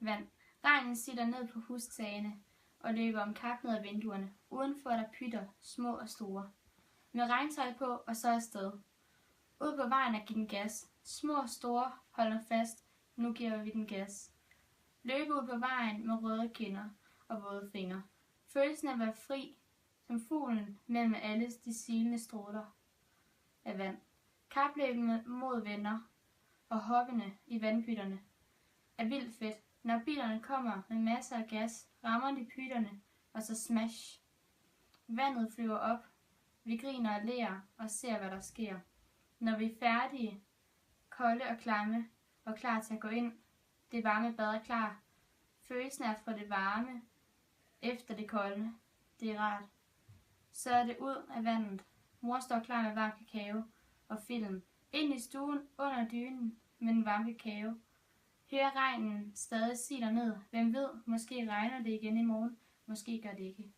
Vand. Regnen sitter ned på hustagene og løber om kap ned ad vinduerne. Udenfor er der pytter, små og store. Med regntøj på og så afsted. Ud på vejen er givet den gas. Små og store holder fast. Nu giver vi den gas. Løbe ud på vejen med røde kinder og våde fingre. Følelsen af at være fri, som fuglen mellem alle de silende stråler af vand. Kapløbet mod venner og hoppende i vandpytterne er vildt fedt. Når bilerne kommer med masser af gas, rammer de pytterne, og så smash. Vandet flyver op. Vi griner og ler og ser, hvad der sker. Når vi er færdige, kolde og klamme og klar til at gå ind, det varme bad er klar. Følelsen er fra det varme efter det kolde. Det er rart. Så er det ud af vandet. Mor står klar med varm kakao og film. Ind i stuen under dynen med den varme kakao. Hører regnen stadig siler ned. Hvem ved, måske regner det igen i morgen. Måske gør det ikke.